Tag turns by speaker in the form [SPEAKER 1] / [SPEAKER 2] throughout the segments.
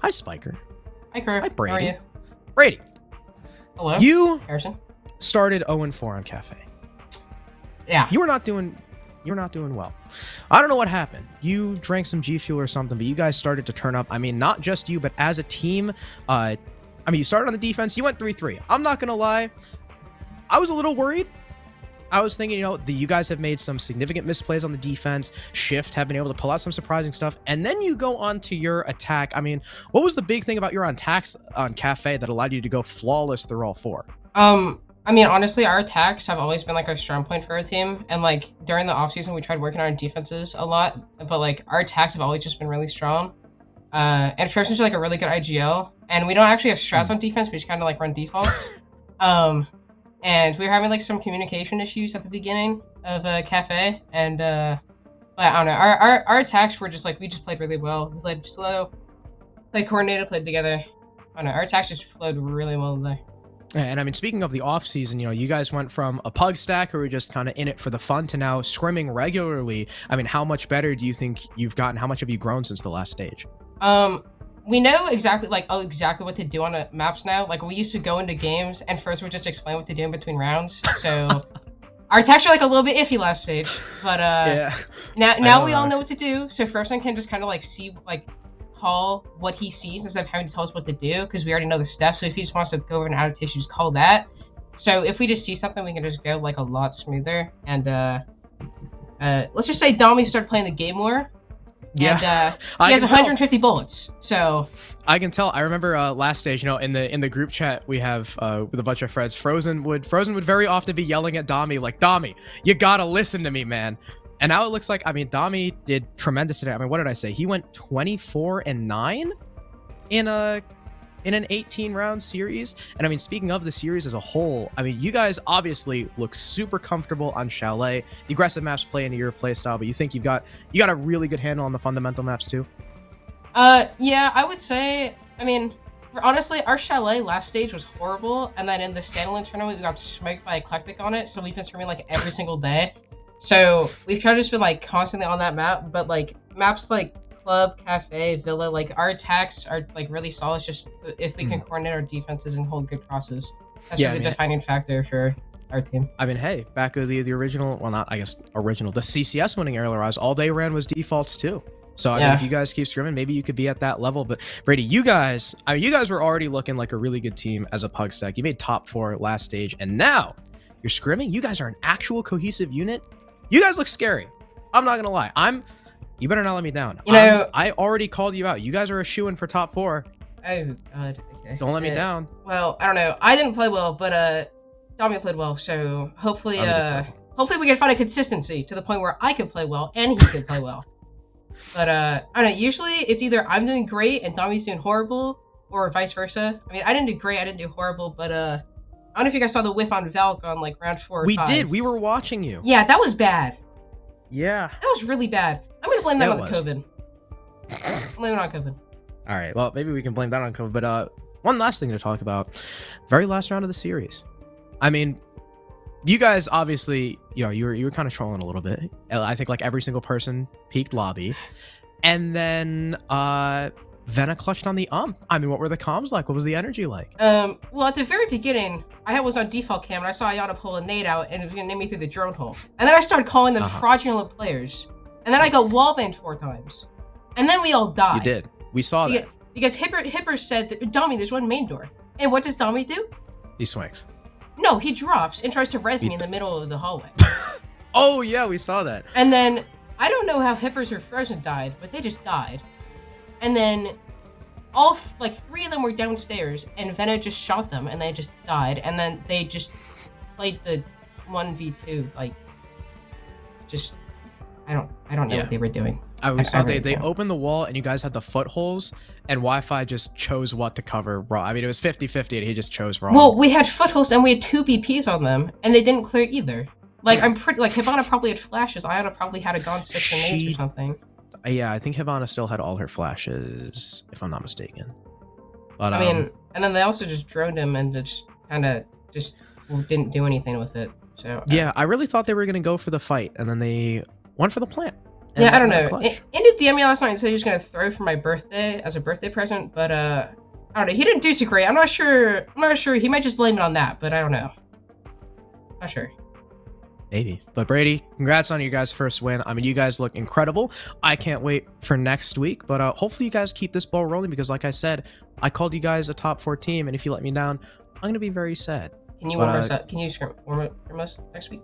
[SPEAKER 1] Hi, Spiker.
[SPEAKER 2] Hi, Kurt.
[SPEAKER 1] Hi, Brady.
[SPEAKER 2] How are you?
[SPEAKER 1] Brady.
[SPEAKER 2] Hello.
[SPEAKER 1] You
[SPEAKER 2] Harrison.
[SPEAKER 1] started 0-4 on Cafe.
[SPEAKER 2] Yeah.
[SPEAKER 1] You were not doing well. I don't know what happened. You drank some G Fuel or something, but you guys started to turn up. I mean, not just you, but as a team. You started on the defense. You went 3-3. I'm not gonna lie. I was a little worried. I was thinking, you guys have made some significant misplays on the defense. Shift have been able to pull out some surprising stuff, and then you go on to your attack. I mean, what was the big thing about your attacks on Cafe that allowed you to go flawless through all four?
[SPEAKER 2] Honestly, our attacks have always been like our strong point for our team, and like during the offseason, we tried working on our defenses a lot, but like our attacks have always just been really strong. And first is like a really good IGL, and we don't actually have strats on defense. We just kind of like run defaults. And we were having like some communication issues at the beginning of Cafe, and but I don't know. Our attacks were just like we just played really well. We played slow, played coordinated, played together. I don't know. Our attacks just flowed really well today.
[SPEAKER 1] And I mean, speaking of the off season, you guys went from a pug stack who were just kind of in it for the fun to now scrimming regularly. I mean, how much better do you think you've gotten? How much have you grown since the last stage?
[SPEAKER 2] We know exactly what to do on the maps now. Like we used to go into games and first we'd just explain what to do in between rounds. So our attacks are like a little bit iffy last stage, but
[SPEAKER 1] yeah.
[SPEAKER 2] now we all know what to do. So Frozen can just kind of like see call what he sees instead of having to tell us what to do because we already know the steps. So if he just wants to go over an adaptation, just call that. So if we just see something, we can just go like a lot smoother. And let's just say Dami started playing the game more.
[SPEAKER 1] Yeah,
[SPEAKER 2] and he has 150 bullets. So
[SPEAKER 1] I can tell. I remember last stage, in the group chat we have with a bunch of friends. Frozen would very often be yelling at Dami like, "Dami, you gotta listen to me, man." And now it looks like, Dami did tremendous today. I mean, what did I say? He went 24-9 in an 18-round series. And I mean, speaking of the series as a whole, I mean, you guys obviously look super comfortable on Chalet. The aggressive maps play into your play style, but you think you got a really good handle on the fundamental maps too?
[SPEAKER 2] Yeah, I would say, honestly, our Chalet last stage was horrible, and then in the standalone tournament, we got smoked by Eclectic on it, so we've been streaming like every single day. So we've kind of just been like constantly on that map, but like maps like Club, Cafe, Villa, like our attacks are like really solid. It's just if we can coordinate our defenses and hold good crosses, that's the defining factor for our team. I mean,
[SPEAKER 1] hey, back of the original, well, not I guess original, the CCS winning Arial all they ran was defaults too. So I mean, if you guys keep scrimming, maybe you could be at that level. But Brady, you guys were already looking like a really good team as a pug stack. You made top 4 last stage, and now you're scrimming. You guys are an actual cohesive unit. You guys look scary. I'm not gonna lie. You better not let me down. I already called you out. You guys are a shoo-in for top 4.
[SPEAKER 2] Oh god. Okay.
[SPEAKER 1] Don't let me down.
[SPEAKER 2] Well, I don't know. I didn't play well, but Dami played well. So hopefully we can find a consistency to the point where I can play well and he can play well. But I don't know. Usually it's either I'm doing great and Dami's doing horrible, or vice versa. I mean, I didn't do great. I didn't do horrible, but I don't know if you guys saw the whiff on Valk on like round 4 or 5.
[SPEAKER 1] We did. We were watching you.
[SPEAKER 2] Yeah, that was bad.
[SPEAKER 1] Yeah.
[SPEAKER 2] That was really bad. I'm gonna blame that on the COVID. Blame it on COVID.
[SPEAKER 1] All right. Well, maybe we can blame that on COVID. But one last thing to talk about. Very last round of the series. I mean, you guys obviously, you were kind of trolling a little bit. I think like every single person peaked lobby, and then Vena clutched on the ump. I mean, what were the comms like? What was the energy like?
[SPEAKER 2] Well, at the very beginning, I was on default cam, and I saw Ayana pull a nade out, and it was gonna nade me through the drone hole. And then I started calling them fraudulent players. And then I got wall banned 4 times. And then we all died.
[SPEAKER 1] You did. We saw that.
[SPEAKER 2] Because Hipper said, Dami, there's one main door. And what does Dami do?
[SPEAKER 1] He swings.
[SPEAKER 2] No, he drops and tries to res me in the middle of the hallway.
[SPEAKER 1] Oh, yeah, we saw that.
[SPEAKER 2] And then, I don't know how Hippers or Frozen died, but they just died. And then, all, 3 of them were downstairs, and Vena just shot them, and they just died. And then they just played the 1v2, I don't know what they were doing.
[SPEAKER 1] We saw they opened the wall, and you guys had the footholes, and Wi-Fi just chose what to cover wrong. I mean, it was 50-50, and he just chose wrong.
[SPEAKER 2] Well, we had footholes, and we had 2 BPs on them, and they didn't clear either. I'm pretty, Hibana probably had flashes. Ayana probably had a Gone 6 grenades or something.
[SPEAKER 1] Yeah, I think Hibana still had all her flashes, if I'm not mistaken. But
[SPEAKER 2] and then they also just droned him, and just kind of didn't do anything with it. So
[SPEAKER 1] yeah, I really thought they were going to go for the fight, and then they went for the plant.
[SPEAKER 2] Yeah, I don't
[SPEAKER 1] that
[SPEAKER 2] know.
[SPEAKER 1] clutch.
[SPEAKER 2] Indy DM'd me last night and said he was gonna throw for my birthday as a birthday present, but I don't know. He didn't do too great. I'm not sure. He might just blame it on that, but I don't know. Not sure.
[SPEAKER 1] Maybe. But Brady, congrats on your guys' first win. I mean, you guys look incredible. I can't wait for next week, but hopefully you guys keep this ball rolling because like I said, I called you guys a top 4 team, and if you let me down, I'm going to be very sad.
[SPEAKER 2] Can you warm us up? Can you warm us next week?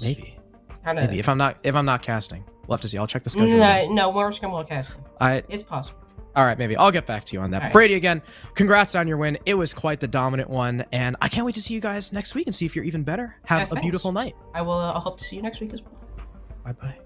[SPEAKER 1] Maybe.
[SPEAKER 2] Kinda...
[SPEAKER 1] Maybe if I'm not casting. We'll have to see. I'll check the schedule.
[SPEAKER 2] No, warm scrum while casting. It's possible.
[SPEAKER 1] All right, maybe. I'll get back to you on that.
[SPEAKER 2] Right.
[SPEAKER 1] Brady, again, congrats on your win. It was quite the dominant one, and I can't wait to see you guys next week and see if you're even better. Have a beautiful night.
[SPEAKER 2] I'll hope to see you next week as well.
[SPEAKER 1] Bye-bye.